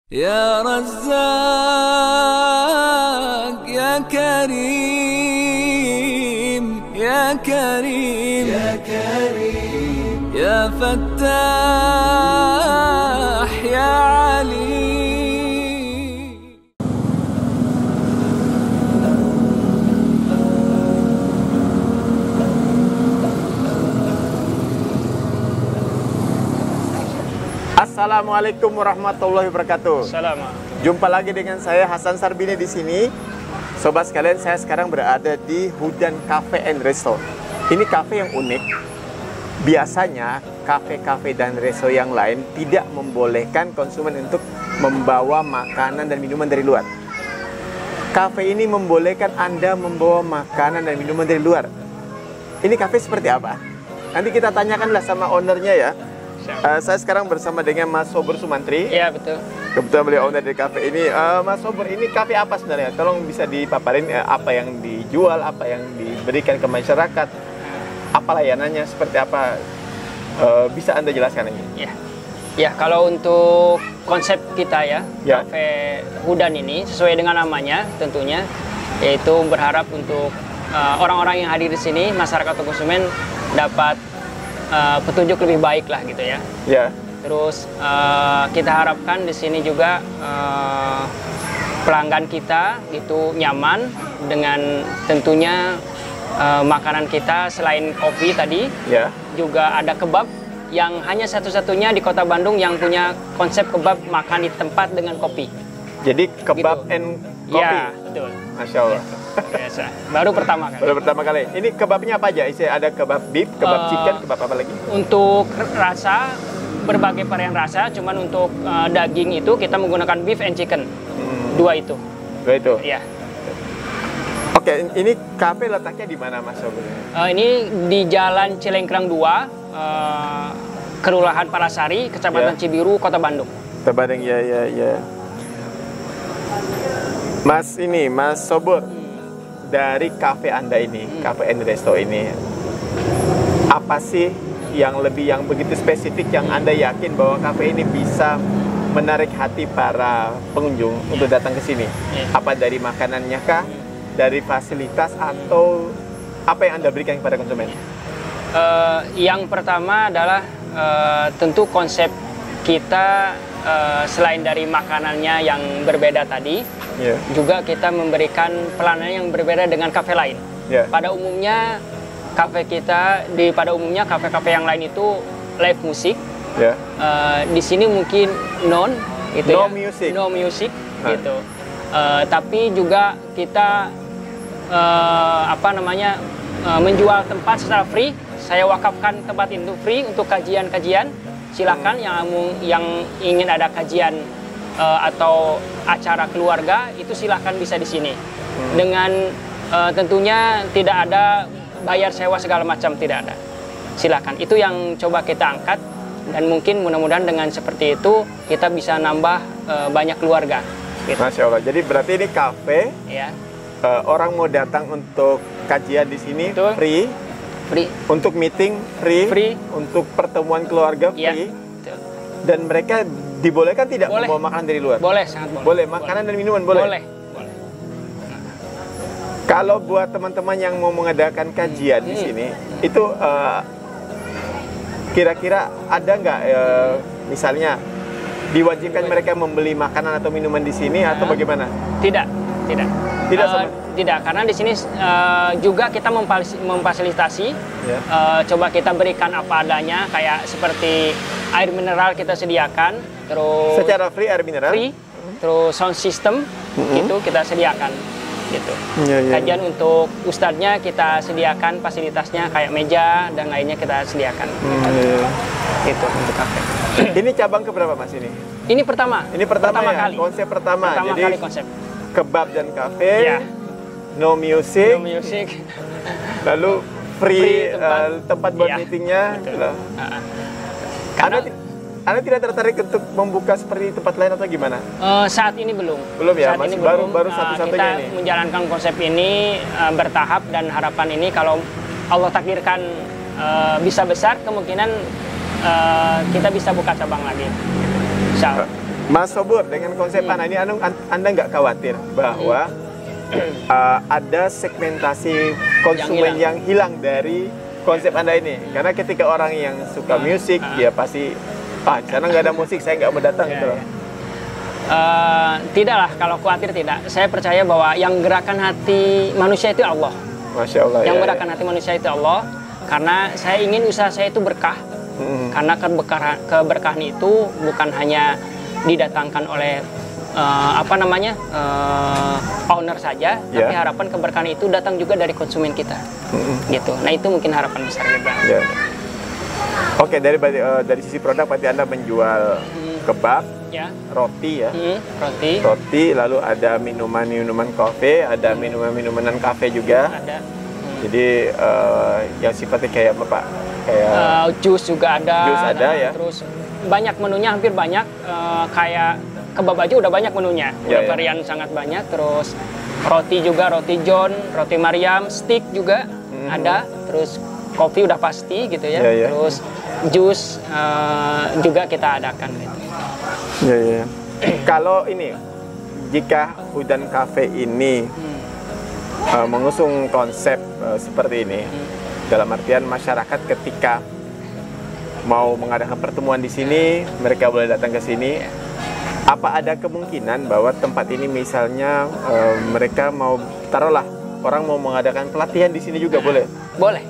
يا رزاق يا كريم يا كريم يا كريم يا فتاح يا عليم. Assalamualaikum warahmatullahi wabarakatuh. Jumpa lagi dengan saya Hasan Sarbini di sini. Sobat sekalian, saya sekarang berada di Hudan Cafe and Resto. Ini cafe yang unik. Biasanya kafe-kafe dan resto yang lain tidak membolehkan konsumen untuk membawa makanan dan minuman dari luar. Cafe ini membolehkan Anda membawa makanan dan minuman dari luar. Ini cafe seperti apa? Nanti kita tanyakanlah sama ownernya ya. Saya sekarang bersama dengan Mas Sobur Sumantri. Iya, betul. Kebetulan beliau owner dari cafe ini. Mas Sobur, ini cafe apa sebenarnya? Tolong bisa dipaparin apa yang dijual, apa yang diberikan ke masyarakat, apa layanannya, seperti apa, bisa Anda jelaskan ini? Ya, kalau untuk konsep kita ya, Cafe Hudan ini sesuai dengan namanya tentunya, yaitu berharap untuk orang-orang yang hadir di sini, masyarakat atau konsumen dapat petunjuk lebih baik lah gitu ya. Terus kita harapkan di sini juga pelanggan kita itu nyaman dengan tentunya makanan kita. Selain kopi tadi, juga ada kebab yang hanya satu-satunya di Kota Bandung yang punya konsep kebab makan di tempat dengan kopi. Jadi kebab gitu. and kopi? Ya, betul. Masya Allah. Biasa. Baru pertama kali. Baru pertama kali. Ini kebabnya apa aja? Ada kebab beef, kebab chicken, kebab apa lagi? Untuk rasa, berbagai varian rasa. Cuman untuk daging itu kita menggunakan beef and chicken. Dua itu. Iya. Oke, ini kafe letaknya di mana, Mas Sobur? Ini di Jalan Cilengkrang 2, Kelurahan Palasari, Kecamatan Cibiru, Kota Bandung. Kota Bandung, ya. Mas Sobur, dari kafe Anda ini, Cafe and Resto ini, apa sih yang begitu spesifik yang Anda yakin bahwa kafe ini bisa menarik hati para pengunjung untuk datang ke sini? Apa dari makanannya kah, dari fasilitas, atau apa yang Anda berikan kepada konsumen? Yang pertama adalah tentu konsep kita, selain dari makanannya yang berbeda tadi, juga kita memberikan pelayanan yang berbeda dengan kafe lain. Pada umumnya kafe-kafe yang lain itu live musik. Di sini mungkin no music gitu. Tapi juga kita menjual tempat secara free. Saya wakafkan tempat itu free untuk kajian-kajian. Silakan yang ingin ada kajian atau acara keluarga itu silakan bisa di sini. Dengan tentunya tidak ada bayar sewa segala macam, tidak ada. Silakan. Itu yang coba kita angkat, dan mungkin mudah-mudahan dengan seperti itu kita bisa nambah banyak keluarga. Gitu. Masya Allah. Jadi berarti ini kafe. Orang mau datang untuk kajian di sini free. Untuk meeting free. Untuk pertemuan keluarga free. Dan mereka dibolehkan tidak membawa makanan dari luar? Boleh, sangat boleh. Boleh, makanan dan minuman boleh? Boleh. Kalau buat teman-teman yang mau mengadakan kajian di sini, itu kira-kira ada nggak misalnya diwajibkan mereka membeli makanan atau minuman di sini atau bagaimana? Tidak, karena di sini juga kita memfasilitasi. Coba kita berikan apa adanya, kayak seperti air mineral kita sediakan, terus secara free air mineral, terus sound system itu kita sediakan, gitu. Kajian untuk ustadznya kita sediakan fasilitasnya kayak meja dan lainnya kita sediakan. Gitu untuk kafe. Ini cabang keberapa, Mas ini? Ini pertama. Ini pertama ya? Kali. Konsep pertama. Jadi kali konsep. Kebab dan kafe. No music. Lalu free tempat buat meetingnya. Anda tidak tertarik untuk membuka seperti tempat lain atau gimana? Saat ini belum. Belum ya, masih baru satu-satunya ini. Kita menjalankan konsep ini bertahap, dan harapan ini kalau Allah takdirkan bisa besar, kemungkinan kita bisa buka cabang lagi. Insya Allah. Mas Sobur, dengan konsep Anda ini, Anda nggak khawatir bahwa ada segmentasi konsumen yang hilang dari konsep Anda ini? Karena ketika orang yang suka musik, dia pasti, karena nggak ada musik, saya nggak mau datang gitu loh. Tidaklah, kalau khawatir tidak. Saya percaya bahwa yang gerakan hati manusia itu Allah. Masya Allah. Yang gerakan hati manusia itu Allah. Karena saya ingin usaha saya itu berkah. Karena keberkahan itu bukan hanya didatangkan oleh owner saja, tapi harapan keberkahan itu datang juga dari konsumen kita. Gitu. Nah, itu mungkin harapan besar juga. Oke, dari sisi produk berarti Anda menjual kebab, roti ya. Roti, lalu ada minuman kafe, ada minuman kafe juga. Ada. Jadi yang sifatnya kayak apa, Pak? Kayak jus juga ada. Jus ada ya. Terus banyak menunya, hampir banyak. Kayak kebab aja udah banyak menunya. Udah varian sangat banyak. Terus roti juga, roti John, roti Mariam, steak juga ada. Terus kopi udah pasti gitu ya. Terus jus juga kita adakan gitu. Kalau ini, jika Hudan Cafe ini mengusung konsep seperti ini, dalam artian masyarakat ketika mau mengadakan pertemuan di sini, mereka boleh datang ke sini. Apa ada kemungkinan bahwa tempat ini misalnya mereka mau, taruhlah orang mau mengadakan pelatihan di sini juga boleh? Boleh.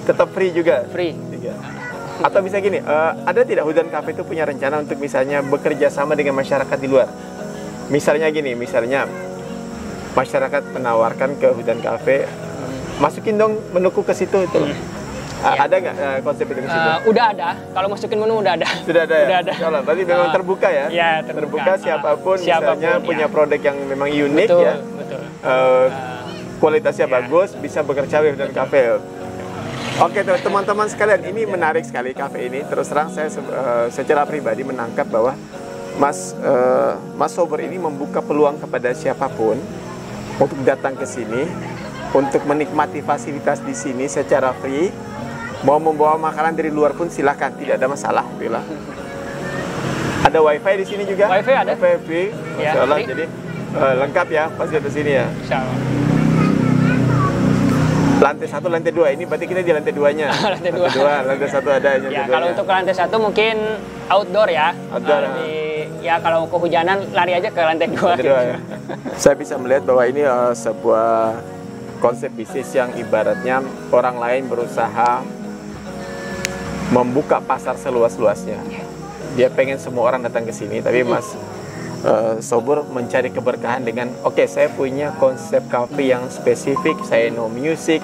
Tetap free juga? Free. Atau bisa gini, ada tidak Hudan Cafe itu punya rencana untuk misalnya bekerja sama dengan masyarakat di luar? Misalnya gini, masyarakat menawarkan ke Hudan Cafe, masukin dong menuku ke situ itu. Ada nggak konsep itu ke situ? Udah ada. Kalau masukin menu udah ada. Sudah ada ya? Udah ada. Berarti memang terbuka ya? Iya, terbuka. Siapapun misalnya punya produk yang memang unik ya. Betul. Kualitasnya bagus, bisa bekerja di Hudan Cafe. Oke teman-teman sekalian, ini menarik sekali kafe ini. Terus terang saya secara pribadi menangkap bahwa Mas Sobur ini membuka peluang kepada siapapun untuk datang ke sini, untuk menikmati fasilitas di sini secara free. Mau membawa makanan dari luar pun silakan, tidak ada masalah. Bila ada wifi di sini juga. Wifi ada. Wifi free, Masya Allah. Jadi lengkap ya fasilitas sini ya. Insya Allah. Lantai 1, lantai 2, ini berarti kita di lantai 2-nya. Lantai 2. Lantai 1 ada. Ya, kalau untuk lantai 1 mungkin outdoor ya. Outdoor. Ya kalau kehujanan lari aja ke lantai 2. Ya. Saya bisa melihat bahwa ini sebuah konsep bisnis yang ibaratnya orang lain berusaha membuka pasar seluas-luasnya. Dia pengen semua orang datang ke sini, tapi Mas Sobur mencari keberkahan dengan saya punya konsep cafe yang spesifik, saya no music,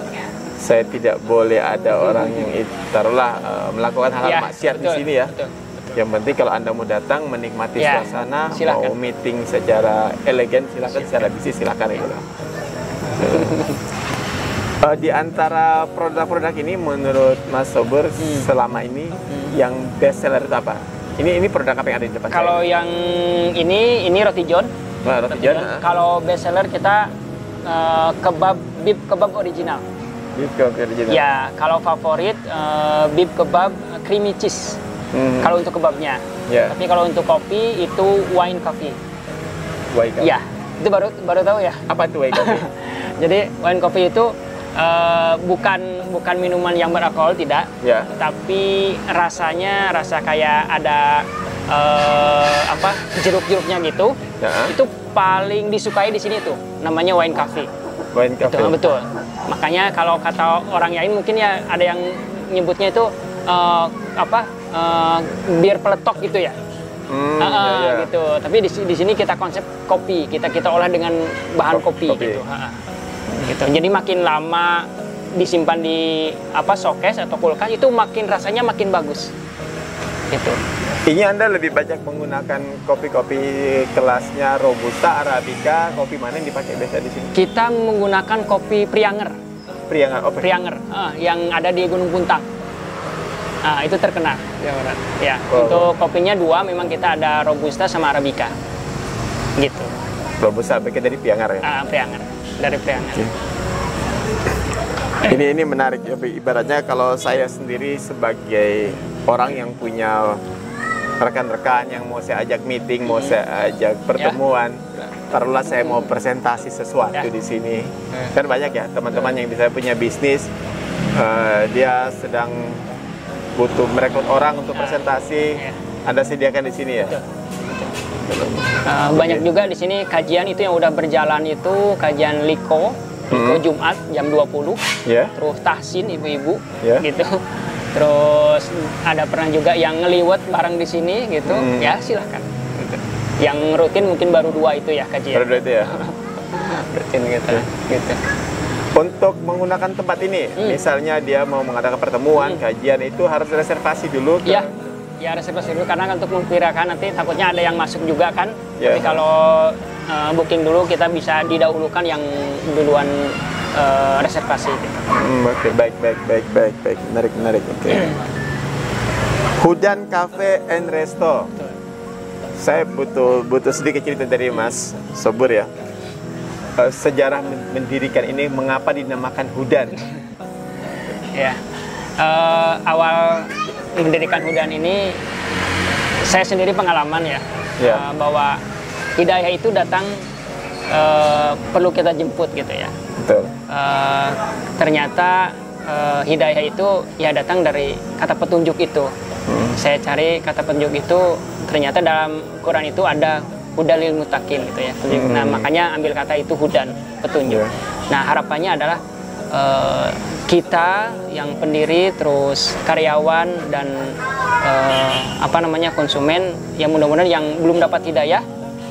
saya tidak boleh ada orang yang taruhlah melakukan hal-hal maksiat di sini ya. Yang penting kalau Anda mau datang menikmati suasana, silakan. Mau meeting secara elegan silakan, secara bisnis silakan gitu. Di antara produk-produk ini menurut Mas Sobur selama ini yang best seller itu apa? Ini produk apa yang ada di depan Kalau saya? yang ini roti John. Roti John. Kalau best seller kita beef kebab original. Beef kebab original. Ya, kalau favorit beef kebab creamy cheese. Kalau untuk kebabnya. Tapi kalau untuk kopi itu wine coffee. Wine coffee. Ya, itu baru tahu ya. Apa itu wine coffee? Jadi wine coffee itu bukan minuman yang beralkohol, tidak, tapi rasanya kayak ada jeruk-jeruknya gitu. Itu paling disukai di sini tuh, namanya wine coffee. Wine coffee. Betul. Makanya kalau kata orang lain mungkin ya ada yang nyebutnya itu bir peletok gitu ya. Gitu. Tapi di sini kita konsep kopi, kita olah dengan bahan kopi. Gitu. Gitu. Jadi makin lama disimpan di showcase atau kulkas itu makin rasanya makin bagus. Gitu. Ini Anda lebih banyak menggunakan kopi-kopi kelasnya Robusta, Arabica, kopi mana yang dipakai biasa di sini? Kita menggunakan kopi Prianger. Prianger, yang ada di Gunung Puntang. Itu terkenal. Ya. Untuk kopinya 2, memang kita ada Robusta sama Arabica. Gitu. Robusta pakai dari Prianger ya? Prianger. Dari Prianger. Ini menarik ya, ibaratnya kalau saya sendiri sebagai orang yang punya rekan-rekan yang mau saya ajak meeting, mau saya ajak pertemuan, taruhlah saya mau presentasi sesuatu di sini. Kan banyak ya teman-teman yang bisa punya bisnis, dia sedang butuh merekrut orang untuk presentasi, Anda sediakan di sini ya. Banyak juga di sini kajian itu yang udah berjalan itu kajian Liko Jumat jam 20, terus tahsin ibu-ibu gitu. Terus ada pernah juga yang ngeliwet bareng di sini gitu, ya silahkan. Gitu. Yang rutin mungkin baru 2 itu ya kajian. Baru 2 itu ya. Rutin gitu. Untuk menggunakan tempat ini, misalnya dia mau mengadakan pertemuan, kajian itu harus reservasi dulu. Ya reservasi dulu karena untuk memperkirakan nanti takutnya ada yang masuk juga kan. Tapi kalau booking dulu kita bisa didahulukan yang duluan reservasi gitu. Oke, baik. Menarik. Oke. Hudan Cafe and Resto. Saya butuh sedikit cerita dari Mas Sobur ya. Sejarah mendirikan ini, mengapa dinamakan Hudan? Ya, awal mendirikan Hudan ini saya sendiri pengalaman ya, bahwa hidayah itu datang perlu kita jemput gitu ya. Betul. Ternyata hidayah itu ya datang dari kata petunjuk itu. Saya cari kata petunjuk itu, ternyata dalam Quran itu ada hudalil mutakin gitu ya. Nah makanya ambil kata itu hudan, petunjuk. Nah harapannya adalah kita yang pendiri terus karyawan dan konsumen yang mudah-mudahan yang belum dapat hidayah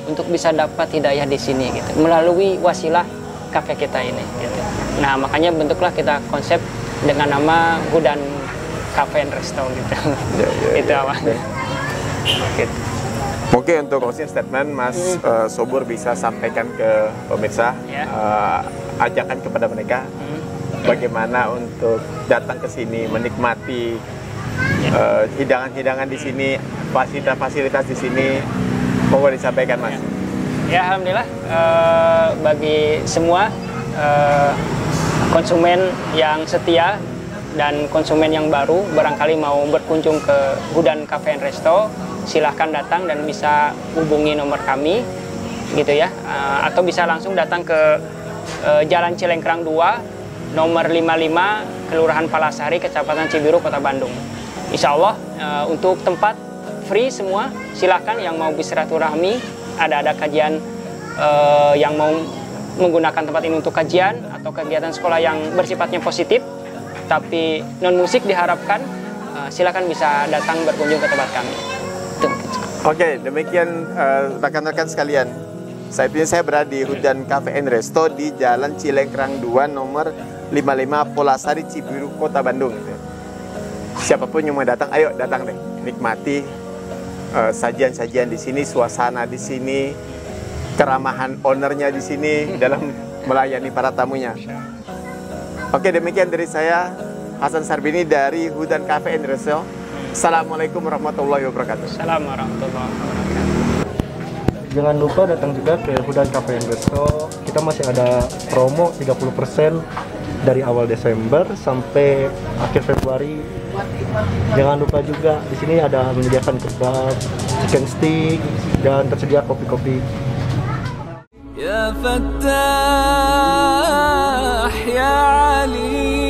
untuk bisa dapat hidayah di sini gitu melalui wasilah kafe kita ini gitu. Nah makanya bentuklah kita konsep dengan nama Hudan Cafe and Resto gitu. Itu awalnya. Gitu. Mungkin untuk closing statement Mas Sobur bisa sampaikan ke pemirsa, ajakan kepada mereka bagaimana untuk datang ke sini, menikmati hidangan-hidangan di sini, fasilitas-fasilitas di sini. Mohon disampaikan Mas. Ya alhamdulillah bagi semua konsumen yang setia dan konsumen yang baru barangkali mau berkunjung ke Hudan Cafe and Resto, silahkan datang dan bisa hubungi nomor kami gitu ya, atau bisa langsung datang ke Jalan Cilengkrang 2 nomor 55 Kelurahan Palasari, Kecamatan Cibiru, Kota Bandung. Insya Allah untuk tempat free semua, silahkan yang mau bersilaturahmi, ada kajian yang mau menggunakan tempat ini untuk kajian atau kegiatan sekolah yang bersifatnya positif tapi non musik diharapkan, silahkan bisa datang berkunjung ke tempat kami. Oke, demikian rekan-rekan sekalian. Saat ini saya berada di Hudan Cafe and Resto di Jalan Cilengkrang 2 nomor 55 Polasari Cibiru, Kota Bandung. Siapapun yang mau datang, ayo datang deh, nikmati sajian-sajian di sini, suasana di sini, keramahan ownernya di sini dalam melayani para tamunya. Oke, demikian dari saya Hasan Sarbini dari Hudan Cafe and Resto. Assalamualaikum warahmatullahi wabarakatuh. Assalamualaikum warahmatullahi wabarakatuh. Jangan lupa datang juga ke Hudan Cafe and Resto. Kita masih ada promo 30% dari awal Desember sampai akhir Februari. Jangan lupa juga di sini ada menyediakan kebab, chicken stick, dan tersedia kopi-kopi. Ya Fattah ya Ali.